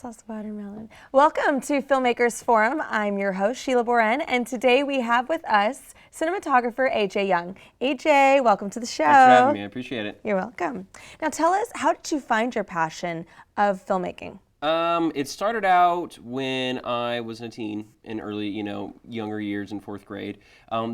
sauce watermelon. Welcome to Filmmakers Forum. I'm your host, Sheila Boren, and today we have with us cinematographer AJ Young. AJ, welcome to the show. Thanks for having me. I appreciate it. You're welcome. Now tell us, how did you find your passion of filmmaking? It started out when I was a teen in early, younger years in fourth grade.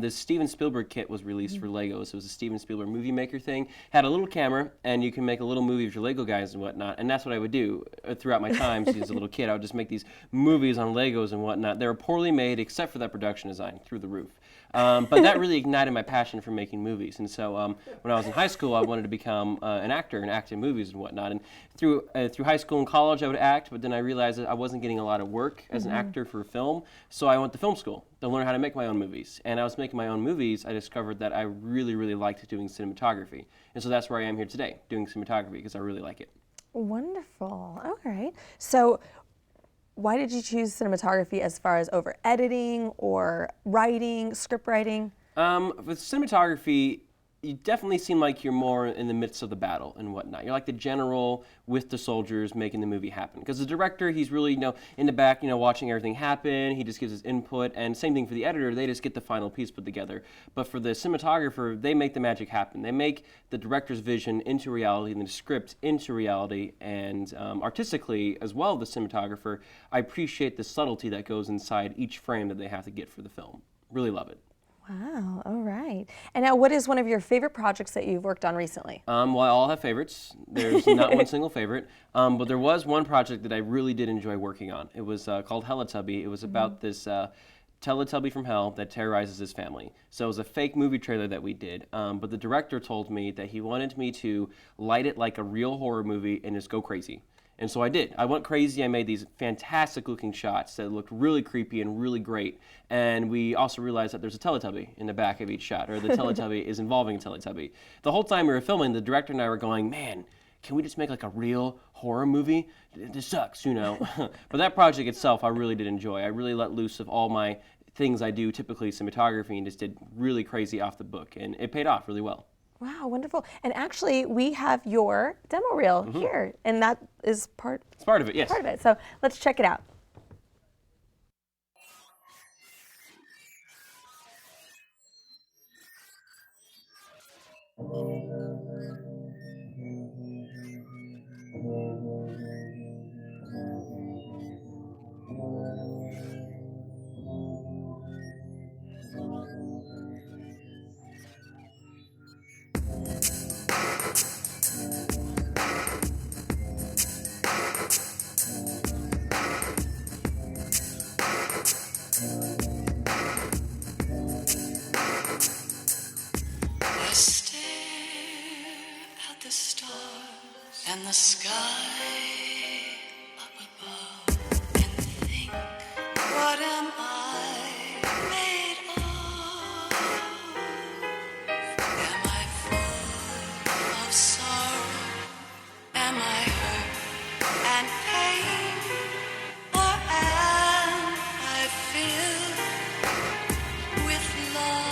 This Steven Spielberg kit was released for Legos. It was a Steven Spielberg movie maker thing. Had a little camera, and you can make a little movie with your Lego guys and whatnot. And that's what I would do throughout my time as a little kid. I would just make these movies on Legos and whatnot. They were poorly made, except for that production design, through the roof. But that really ignited my passion for making movies. And so when I was in high school, I wanted to become an actor and act in movies and whatnot. And through high school and college, I would act, but then I realized that I wasn't getting a lot of work as an actor for film. So I went to film school to learn how to make my own movies. And I was making my own movies, I discovered that I really, really liked doing cinematography. And so that's where I am here today, doing cinematography, because I really like it. Wonderful. All right. So why did you choose cinematography as far as over editing or writing, script writing? With cinematography, you definitely seem like you're more in the midst of the battle and whatnot. You're like the general with the soldiers making the movie happen. Because the director, he's really, in the back, watching everything happen. He just gives his input. And same thing for the editor, they just get the final piece put together. But for the cinematographer, they make the magic happen. They make the director's vision into reality and the script into reality. And artistically, as well, the cinematographer, I appreciate the subtlety that goes inside each frame that they have to get for the film. Really love it. Wow, all right. And now, what is one of your favorite projects that you've worked on recently? Well, I all have favorites. There's not one single favorite, but there was one project that I really did enjoy working on. It was called Teletubby. It was about this Teletubby from hell that terrorizes his family. So it was a fake movie trailer that we did, but the director told me that he wanted me to light it like a real horror movie and just go crazy. And so I did. I went crazy. I made these fantastic looking shots that looked really creepy and really great. And we also realized that there's a Teletubby in the back of each shot, or the Teletubby is involving a Teletubby. The whole time we were filming, the director and I were going, man, can we just make like a real horror movie? This sucks, But that project itself, I really did enjoy. I really let loose of all my things I do, typically cinematography, and just did really crazy off the book. And it paid off really well. Wow, wonderful. And actually, we have your demo reel here, and that is part. It's part of it, yes. Part of it. So let's check it out. I stare at the stars and the sky up above and think, what am I made of? Am I full of sorrow? Am I hurt and pain? Or am I filled with love?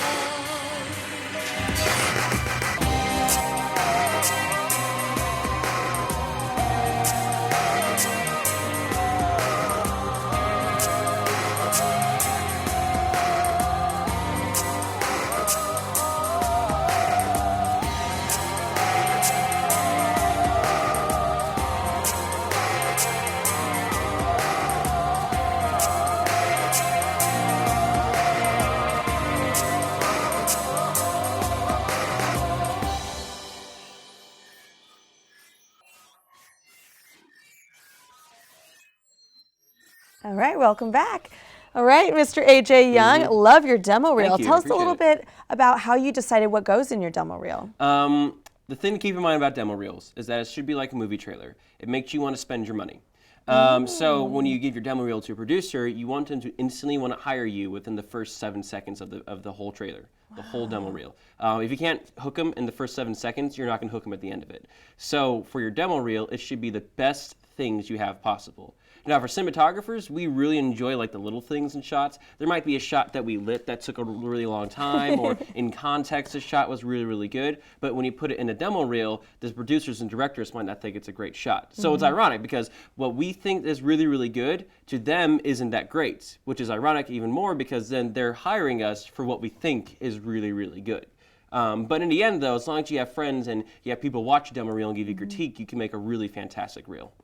All right, welcome back. All right, Mr. AJ Young, love your demo reel. Thank you, Tell us a appreciate little bit about how you decided what goes in your demo reel. The thing to keep in mind about demo reels is that it should be like a movie trailer. It makes you want to spend your money. So when you give your demo reel to a producer, you want them to instantly want to hire you within the first 7 seconds of the whole trailer, the whole demo reel. If you can't hook them in the first 7 seconds, you're not going to hook them at the end of it. So for your demo reel, it should be the best things you have possible. Now, for cinematographers, we really enjoy like the little things in shots. There might be a shot that we lit that took a really long time, or in context, the shot was really, really good. But when you put it in a demo reel, the producers and directors might not think it's a great shot. So it's ironic because what we think is really, really good to them isn't that great, which is ironic even more because then they're hiring us for what we think is really, really good. But in the end, though, as long as you have friends and you have people watch a demo reel and give you critique, you can make a really fantastic reel.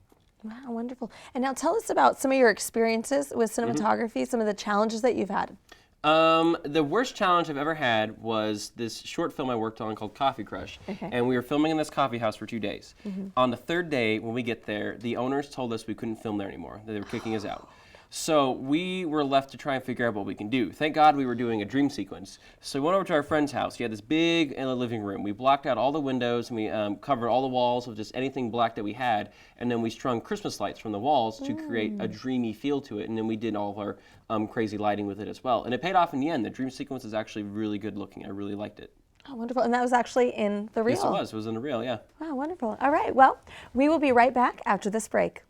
Wow, wonderful. And now tell us about some of your experiences with cinematography, some of the challenges that you've had. The worst challenge I've ever had was this short film I worked on called Coffee Crush. And we were filming in this coffee house for 2 days. On the third day, when we get there, the owners told us we couldn't film there anymore, that they were kicking us out. So we were left to try and figure out what we can do. Thank God we were doing a dream sequence. So we went over to our friend's house. He had this big living room. We blocked out all the windows and we covered all the walls with just anything black that we had. And then we strung Christmas lights from the walls to create a dreamy feel to it. And then we did all of our crazy lighting with it as well. And it paid off in the end. The dream sequence is actually really good looking. I really liked it. Oh, wonderful. And that was actually in the reel. Yes, it was. It was in the reel, yeah. Wow, wonderful. All right. Well, we will be right back after this break.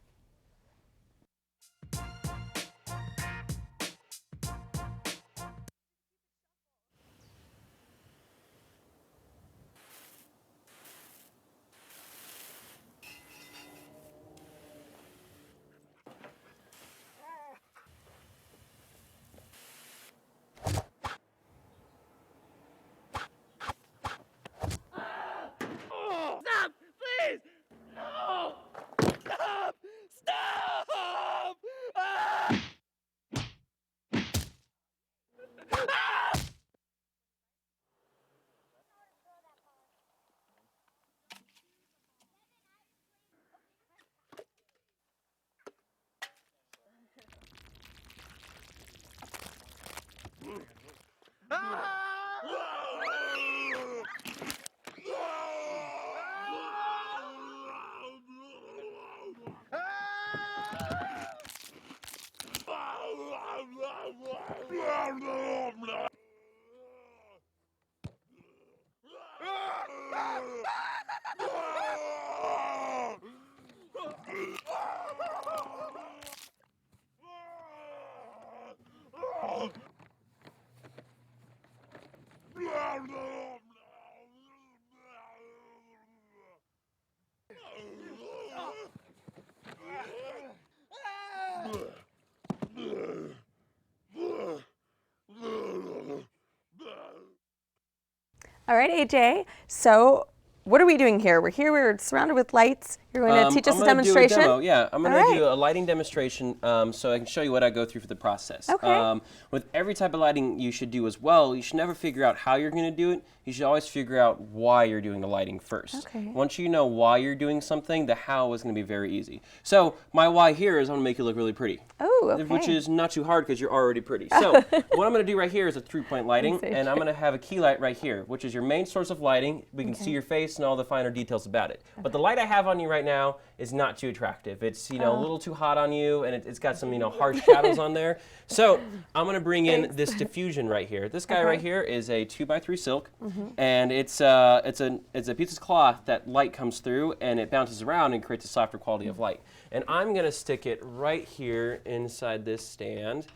All right, AJ. So what are we doing here? We're surrounded with lights. You're going to teach us a demonstration? I'm going to do a demo, yeah. I'm going to do a lighting demonstration so I can show you what I go through for the process. Okay. With every type of lighting you should do as well, you should never figure out how you're going to do it. You should always figure out why you're doing the lighting first. Okay. Once you know why you're doing something, the how is going to be very easy. So my why here is I want to make you look really pretty. Oh, okay. Which is not too hard because you're already pretty. So what I'm going to do right here is a 3-point lighting, and I'm going to have a key light right here, which is your main source of lighting. We can see your face and all the finer details about it. But the light I have on you right now is not too attractive. It's a little too hot on you, and it's got some harsh shadows on there. So I'm going to bring in this diffusion right here. This guy right here is a 2x3 silk, and it's a piece of cloth that light comes through, and it bounces around and creates a softer quality of light. And I'm going to stick it right here inside this stand.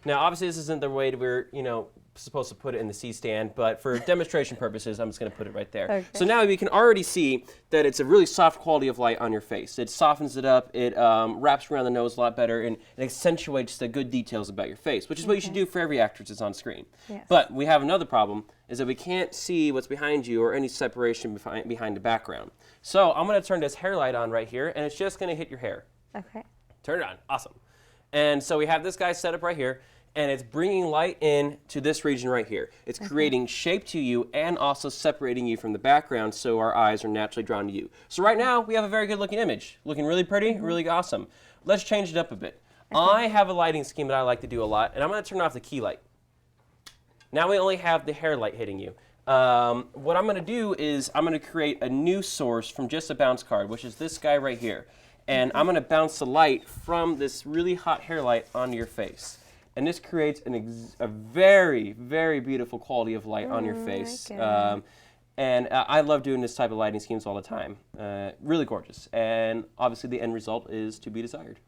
Now, obviously, this isn't the way we're supposed to put it in the C-stand, but for demonstration purposes, I'm just going to put it right there. Okay. So now we can already see that it's a really soft quality of light on your face. It softens it up, it wraps around the nose a lot better, and it accentuates the good details about your face, which is what you should do for every actress that's on screen. Yes. But we have another problem, is that we can't see what's behind you or any separation behind the background. So I'm going to turn this hair light on right here, and it's just going to hit your hair. Okay. Turn it on. Awesome. And so we have this guy set up right here, and it's bringing light in to this region right here. It's creating shape to you and also separating you from the background so our eyes are naturally drawn to you. So right now, we have a very good looking image. Looking really pretty, really awesome. Let's change it up a bit. I have a lighting scheme that I like to do a lot, and I'm going to turn off the key light. Now we only have the hair light hitting you. What I'm going to do is I'm going to create a new source from just a bounce card, which is this guy right here. And I'm going to bounce the light from this really hot hair light onto your face. And this creates a very, very beautiful quality of light on your face. And I love doing this type of lighting schemes all the time. Really gorgeous. And obviously the end result is to be desired.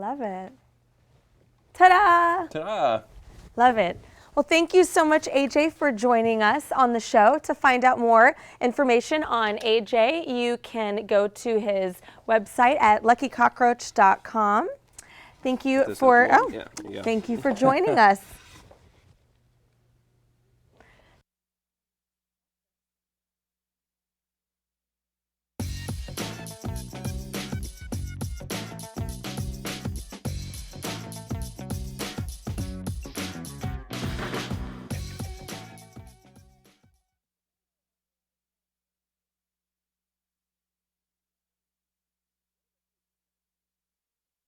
Love it. Ta-da! Ta-da! Love it. Well, thank you so much, AJ, for joining us on the show. To find out more information on AJ, you can go to his website at luckycockroach.com. Thank you for Yeah, thank you for joining us.